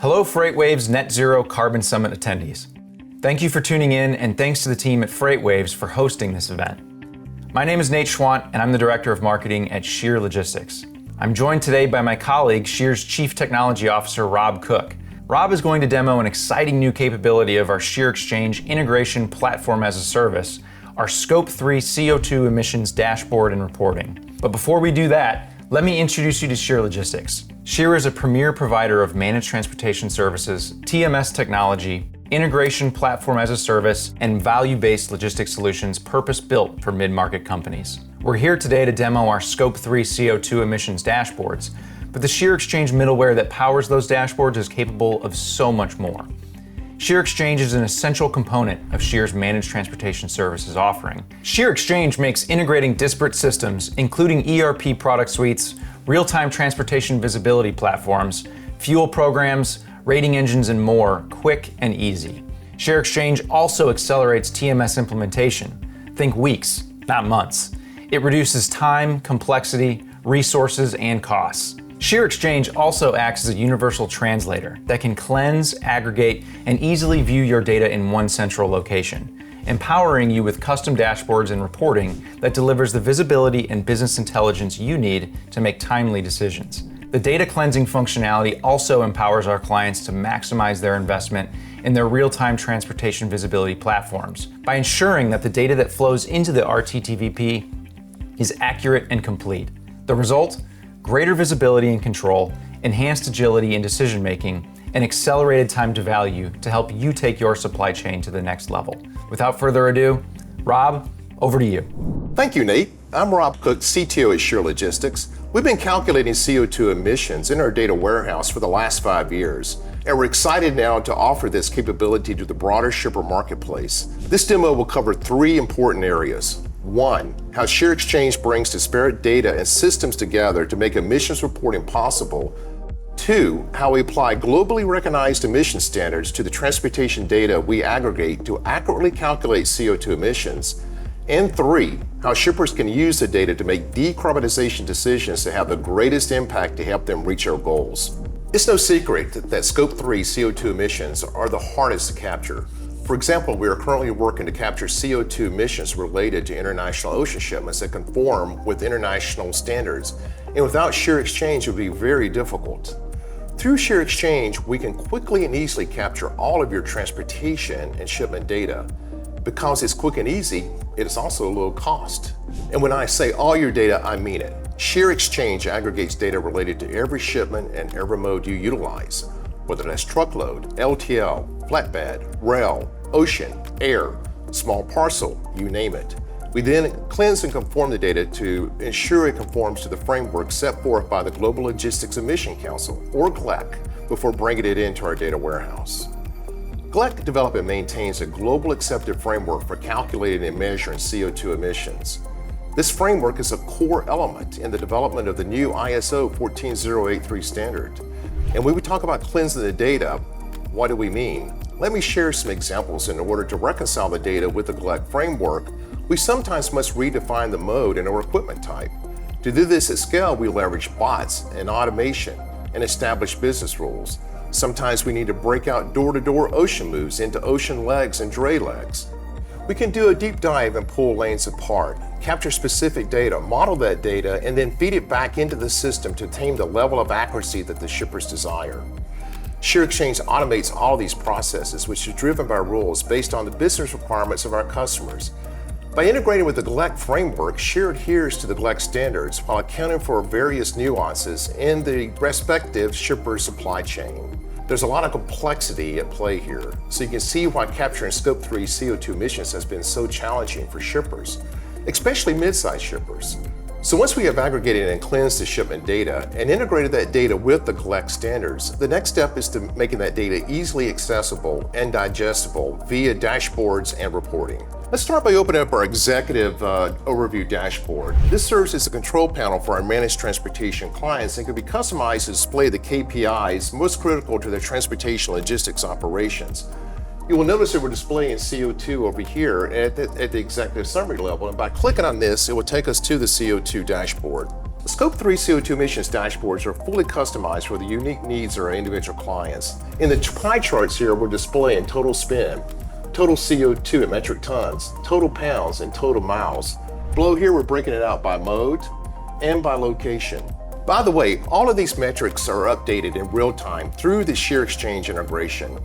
Hello, FreightWaves Net Zero Carbon Summit attendees. Thank you for tuning in, and thanks to the team at FreightWaves for hosting this event. My name is Nate Schwant, and I'm the Director of Marketing at Shear Logistics. I'm joined today by my colleague, Shear's Chief Technology Officer, Rob Cook. Rob is going to demo an exciting new capability of our Shear Exchange integration platform as a service, our Scope 3 CO2 emissions dashboard and reporting. But before we do that, let me introduce you to Shear Logistics. Shear is a premier provider of managed transportation services, TMS technology, integration platform as a service, and value-based logistics solutions purpose-built for mid-market companies. We're here today to demo our Scope 3 CO2 emissions dashboards, but the Shear Exchange middleware that powers those dashboards is capable of so much more. Shear Exchange is an essential component of Shear's managed transportation services offering. Shear Exchange makes integrating disparate systems, including ERP product suites, real-time transportation visibility platforms, fuel programs, rating engines, and more, quick and easy. Shear Exchange also accelerates TMS implementation. Think weeks, not months. It reduces time, complexity, resources, and costs. Shear Exchange also acts as a universal translator that can cleanse, aggregate, and easily view your data in one central location, empowering you with custom dashboards and reporting that delivers the visibility and business intelligence you need to make timely decisions. The data cleansing functionality also empowers our clients to maximize their investment in their real-time transportation visibility platforms by ensuring that the data that flows into the RTTVP is accurate and complete. The result? Greater visibility and control, enhanced agility in decision-making, and accelerated time to value to help you take your supply chain to the next level. Without further ado, Rob, over to you. Thank you, Nate. I'm Rob Cook, CTO at Shear Logistics. We've been calculating CO2 emissions in our data warehouse for the last 5 years, and we're excited now to offer this capability to the broader shipper marketplace. This demo will cover 3 important areas. 1, how Shear Exchange brings disparate data and systems together to make emissions reporting possible. 2, how we apply globally recognized emission standards to the transportation data we aggregate to accurately calculate CO2 emissions. And 3, how shippers can use the data to make decarbonization decisions to have the greatest impact to help them reach our goals. It's no secret that Scope 3 CO2 emissions are the hardest to capture. For example, we are currently working to capture CO2 emissions related to international ocean shipments that conform with international standards, and without Shear Exchange it would be very difficult. Through Shear Exchange, we can quickly and easily capture all of your transportation and shipment data. Because it's quick and easy, it is also a low cost. And when I say all your data, I mean it. Shear Exchange aggregates data related to every shipment and every mode you utilize, whether that's truckload, LTL, flatbed, rail, ocean, air, small parcel, you name it. We then cleanse and conform the data to ensure it conforms to the framework set forth by the Global Logistics Emission Council, or GLEC, before bringing it into our data warehouse. GLEC develops and maintains a global accepted framework for calculating and measuring CO2 emissions. This framework is a core element in the development of the new ISO 14083 standard. And when we talk about cleansing the data, what do we mean? Let me share some examples. In order to reconcile the data with the GLEC framework, we sometimes must redefine the mode and or equipment type. To do this at scale, we leverage bots and automation and establish business rules. Sometimes we need to break out door-to-door ocean moves into ocean legs and dray legs. We can do a deep dive and pull lanes apart, capture specific data, model that data, and then feed it back into the system to attain the level of accuracy that the shippers desire. Shear Exchange automates all of these processes, which is driven by rules based on the business requirements of our customers. By integrating with the GLEC framework, Shear adheres to the GLEC standards while accounting for various nuances in the respective shipper supply chain. There's a lot of complexity at play here, so you can see why capturing Scope 3 CO2 emissions has been so challenging for shippers, especially mid-sized shippers. So once we have aggregated and cleansed the shipment data and integrated that data with the GLEC standards, the next step is to making that data easily accessible and digestible via dashboards and reporting. Let's start by opening up our executive overview dashboard. This serves as a control panel for our managed transportation clients and can be customized to display the KPIs most critical to their transportation logistics operations. You will notice that we're displaying CO2 over here at the executive summary level, and by clicking on this, it will take us to the CO2 dashboard. The Scope 3 CO2 emissions dashboards are fully customized for the unique needs of our individual clients. In the pie charts here, we're displaying total spend, total CO2 in metric tons, total pounds, and total miles. Below here, we're breaking it out by mode and by location. By the way, all of these metrics are updated in real time through the Shear Exchange integration.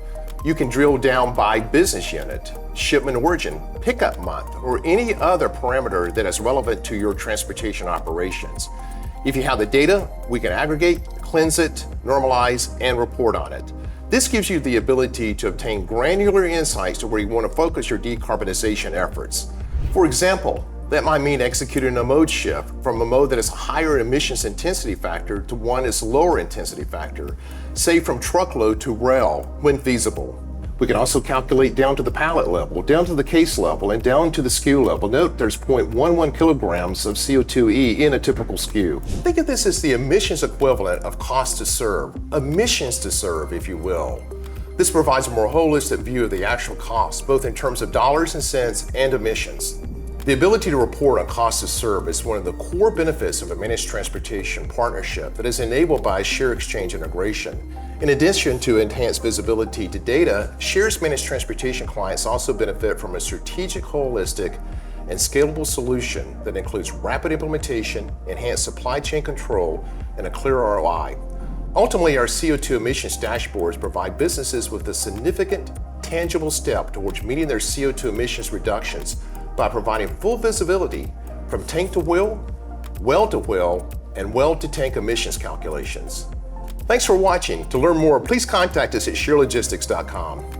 You can drill down by business unit, shipment origin, pickup month, or any other parameter that is relevant to your transportation operations. If you have the data, we can aggregate, cleanse it, normalize, and report on it. This gives you the ability to obtain granular insights to where you want to focus your decarbonization efforts. For example, that might mean executing a mode shift from a mode that has a higher emissions intensity factor to one that's lower intensity factor, say from truckload to rail when feasible. We can also calculate down to the pallet level, down to the case level, and down to the SKU level. Note there's 0.11 kilograms of CO2e in a typical SKU. Think of this as the emissions equivalent of cost to serve, emissions to serve, if you will. This provides a more holistic view of the actual cost, both in terms of dollars and cents and emissions. The ability to report on cost to serve is one of the core benefits of a managed transportation partnership that is enabled by Shear Exchange integration. In addition to enhanced visibility to data, Shear's managed transportation clients also benefit from a strategic, holistic, and scalable solution that includes rapid implementation, enhanced supply chain control, and a clear ROI. Ultimately, our CO2 emissions dashboards provide businesses with a significant, tangible step towards meeting their CO2 emissions reductions by providing full visibility from tank to wheel, and well to tank emissions calculations. Thanks for watching. To learn more, please contact us at shearlogistics.com.